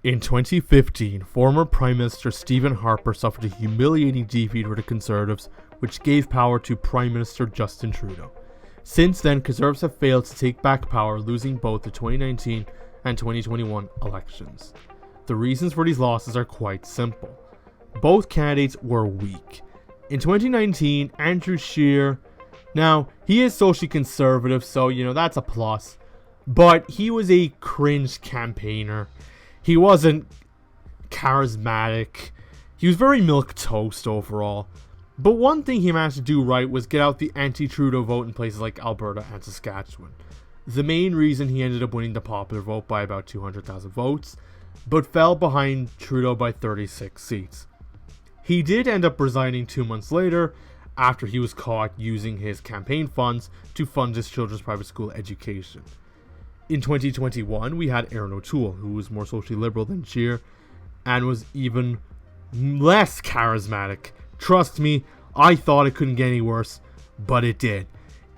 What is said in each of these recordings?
In 2015, former Prime Minister Stephen Harper suffered a humiliating defeat for the Conservatives, which gave power to Prime Minister Justin Trudeau. Since then, Conservatives have failed to take back power, losing both the 2019 and 2021 elections. The reasons for these losses are quite simple. Both candidates were weak. In 2019, Andrew Scheer, now he is socially conservative, so that's a plus, but he was a cringe campaigner. He wasn't charismatic. He was very milquetoast overall. But one thing he managed to do right was get out the anti-Trudeau vote in places like Alberta and Saskatchewan. The main reason he ended up winning the popular vote by about 200,000 votes, but fell behind Trudeau by 36 seats. He did end up resigning 2 months later after he was caught using his campaign funds to fund his children's private school education. In 2021, we had Erin O'Toole, who was more socially liberal than Scheer, and was even less charismatic. Trust me, I thought it couldn't get any worse, but it did.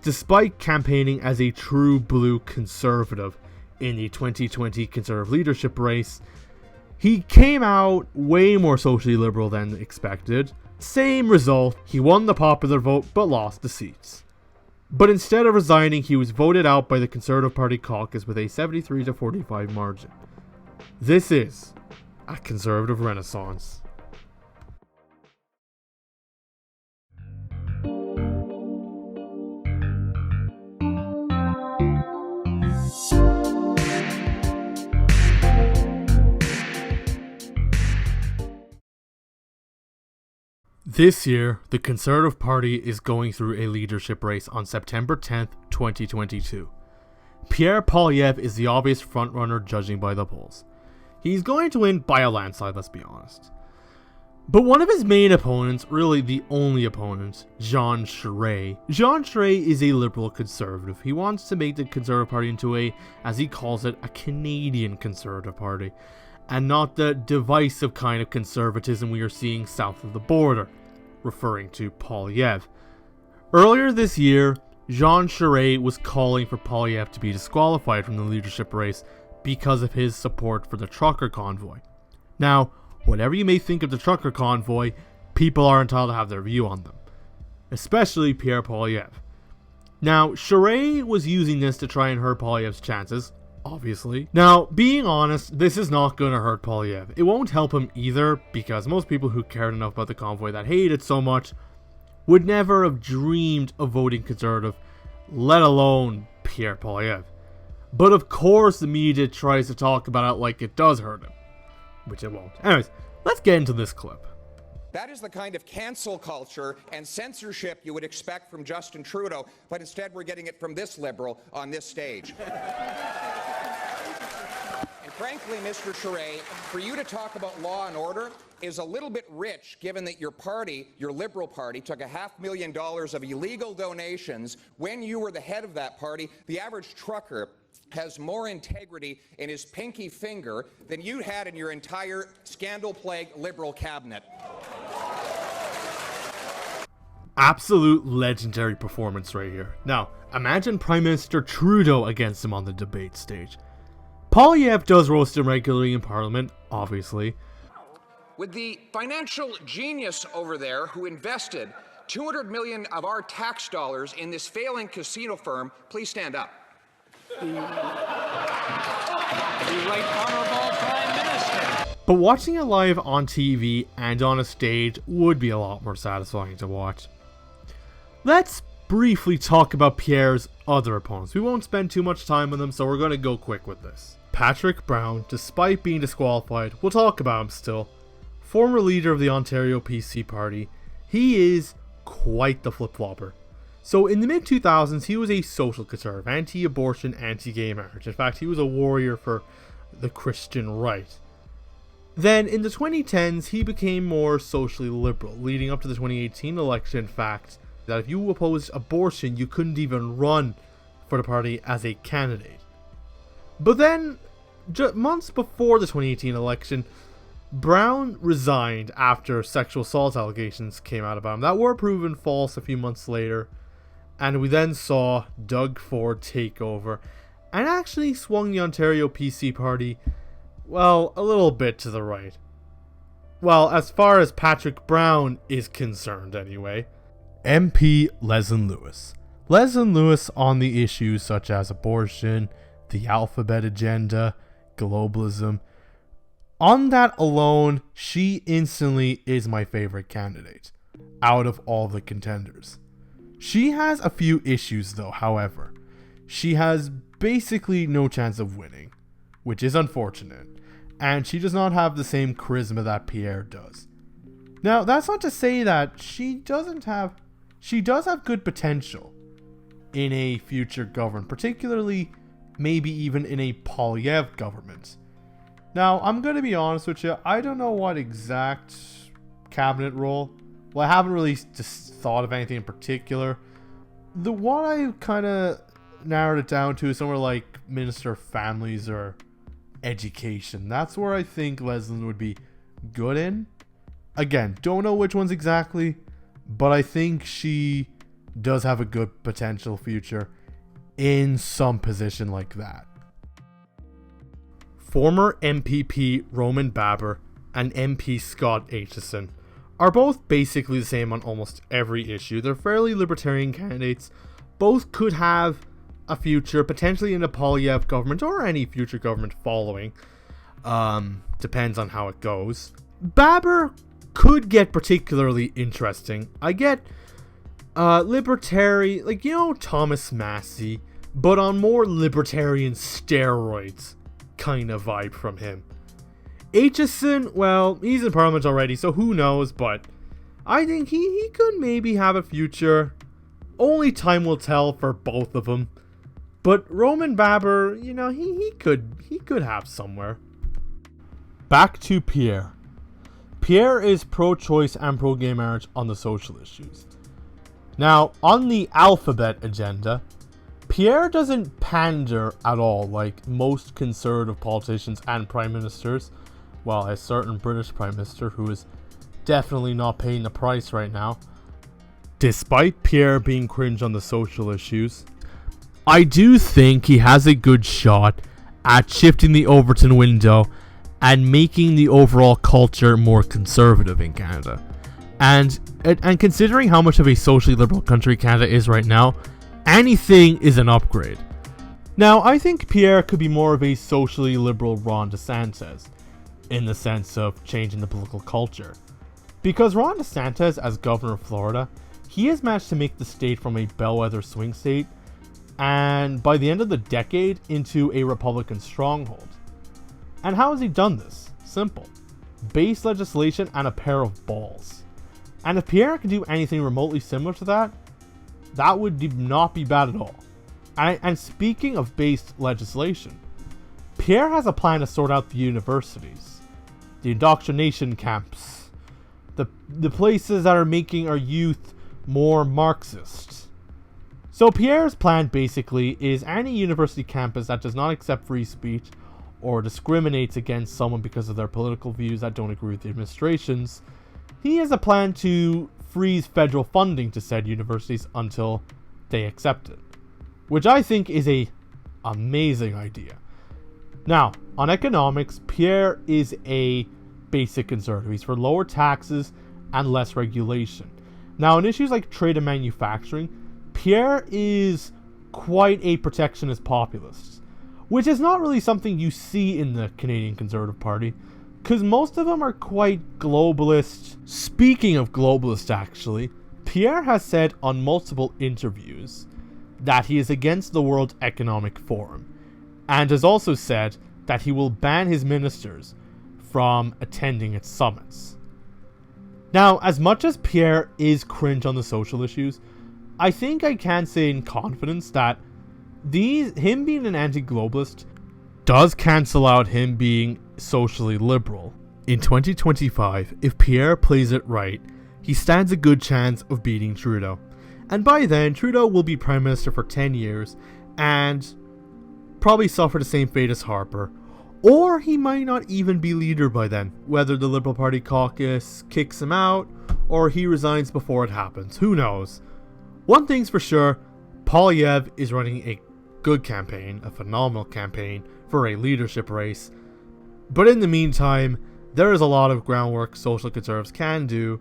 Despite campaigning as a true blue conservative in the 2020 Conservative leadership race, he came out way more socially liberal than expected. Same result, he won the popular vote but lost the seats. But instead of resigning, he was voted out by the Conservative Party caucus with a 73-45 margin. This is a conservative renaissance. This year, the Conservative Party is going through a leadership race on September 10th, 2022. Pierre Poilievre is the obvious frontrunner judging by the polls. He's going to win by a landslide, let's be honest. But one of his main opponents, really the only opponent, Jean Charest. Jean Charest is a liberal conservative. He wants to make the Conservative Party into a, as he calls it, a Canadian Conservative Party, and not the divisive kind of conservatism we are seeing south of the border, referring to Poilievre. Earlier this year, Jean Charest was calling for Poilievre to be disqualified from the leadership race because of his support for the trucker convoy. Now, whatever you may think of the trucker convoy, people are entitled to have their view on them, especially Pierre Poilievre. Now, Charest was using this to try and hurt Poilievre's chances, obviously. Now, being honest, this is not going to hurt Poilievre. It won't help him either, because most people who cared enough about the convoy that hate it so much would never have dreamed of voting Conservative, let alone Pierre Poilievre. But of course the media tries to talk about it like it does hurt him, which it won't. Anyways, let's get into this clip. That is the kind of cancel culture and censorship you would expect from Justin Trudeau, but instead we're getting it from this liberal on this stage. And frankly, Mr. Charest, for you to talk about law and order is a little bit rich, given that your party, your Liberal Party, took $500,000 of illegal donations when you were the head of that party. The average trucker has more integrity in his pinky finger than you had in your entire scandal-plagued Liberal cabinet. Absolute legendary performance right here. Now, imagine Prime Minister Trudeau against him on the debate stage. Poilievre does roast him regularly in Parliament, obviously. With the financial genius over there who invested $200 million of our tax dollars in this failing casino firm, please stand up. The right honorable Prime Minister. But watching it live on TV and on a stage would be a lot more satisfying to watch. Let's briefly talk about Pierre's other opponents. We won't spend too much time on them, so we're going to go quick with this. Patrick Brown, despite being disqualified, we'll talk about him still. Former leader of the Ontario PC Party, he is quite the flip-flopper. So in the mid-2000s, he was a social conservative, anti-abortion, anti-gay marriage. In fact, he was a warrior for the Christian right. Then in the 2010s, he became more socially liberal, leading up to the 2018 election. In fact, that if you opposed abortion, you couldn't even run for the party as a candidate. But then, months before the 2018 election, Brown resigned after sexual assault allegations came out about him that were proven false a few months later. And we then saw Doug Ford take over and actually swung the Ontario PC Party well, a little bit to the right. Well, as far as Patrick Brown is concerned, anyway. MP Leslyn Lewis. Leslyn Lewis on the issues such as abortion, the alphabet agenda, globalism. On that alone, she instantly is my favorite candidate out of all the contenders. She has a few issues though, however. She has basically no chance of winning, which is unfortunate, and she does not have the same charisma that Pierre does. Now, that's not to say that she does have good potential in a future government, particularly maybe even in a Poilievre government. Now, I'm going to be honest with you, I don't know what exact cabinet role. Well, I haven't really just thought of anything in particular. The one I kind of narrowed it down to is somewhere like Minister of Families or Education. That's where I think Leslyn would be good in. Again, don't know which ones exactly, but I think she does have a good potential future in some position like that. Former MPP Roman Baber and MP Scott Aitchison are both basically the same on almost every issue. They're fairly libertarian candidates. Both could have a future, potentially in a Poilievre government or any future government following. Depends on how it goes. Baber could get particularly interesting. I get libertarian, like, you know, Thomas Massey, but on more libertarian steroids kind of vibe from him. Aitchison, well, he's in Parliament already, so who knows, but I think he could maybe have a future. Only time will tell for both of them. But Roman Baber, you know, he could have somewhere. Back to Pierre. Pierre is pro-choice and pro-gay marriage on the social issues. Now, on the alphabet agenda, Pierre doesn't pander at all like most conservative politicians and prime ministers. Well, a certain British prime minister who is definitely not paying the price right now. Despite Pierre being cringe on the social issues, I do think he has a good shot at shifting the Overton window and making the overall culture more conservative in Canada. And considering how much of a socially liberal country Canada is right now, anything is an upgrade. Now, I think Pierre could be more of a socially liberal Ron DeSantis in the sense of changing the political culture. Because Ron DeSantis, as governor of Florida, he has managed to make the state from a bellwether swing state and by the end of the decade into a Republican stronghold. And how has he done this? Simple. Base legislation and a pair of balls. And if Pierre can do anything remotely similar to that, that would not be bad at all. And speaking of base legislation, Pierre has a plan to sort out the universities, the indoctrination camps, the places that are making our youth more Marxist. So Pierre's plan basically is any university campus that does not accept free speech or discriminates against someone because of their political views that don't agree with the administration's, he has a plan to freeze federal funding to said universities until they accept it, which I think is a amazing idea. Now, on economics, Pierre is a basic conservative. He's for lower taxes and less regulation. Now, on issues like trade and manufacturing, Pierre is quite a protectionist populist, which is not really something you see in the Canadian Conservative Party, because most of them are quite globalist. Speaking of globalist, actually, Pierre has said on multiple interviews that he is against the World Economic Forum, and has also said that he will ban his ministers from attending its summits. Now, as much as Pierre is cringe on the social issues, I think I can say in confidence that him being an anti-globalist does cancel out him being socially liberal. In 2025, if Pierre plays it right, he stands a good chance of beating Trudeau. And by then, Trudeau will be Prime Minister for 10 years and probably suffer the same fate as Harper. Or he might not even be leader by then, whether the Liberal Party caucus kicks him out or he resigns before it happens. Who knows? One thing's for sure, Poilievre is running a good campaign, a phenomenal campaign for a leadership race. But in the meantime, there is a lot of groundwork social conservatives can do,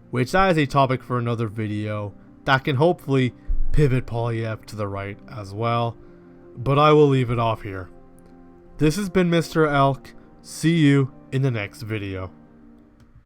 which that is a topic for another video that can hopefully pivot Poilievre to the right as well. But I will leave it off here. This has been Mr. Elk. See you in the next video.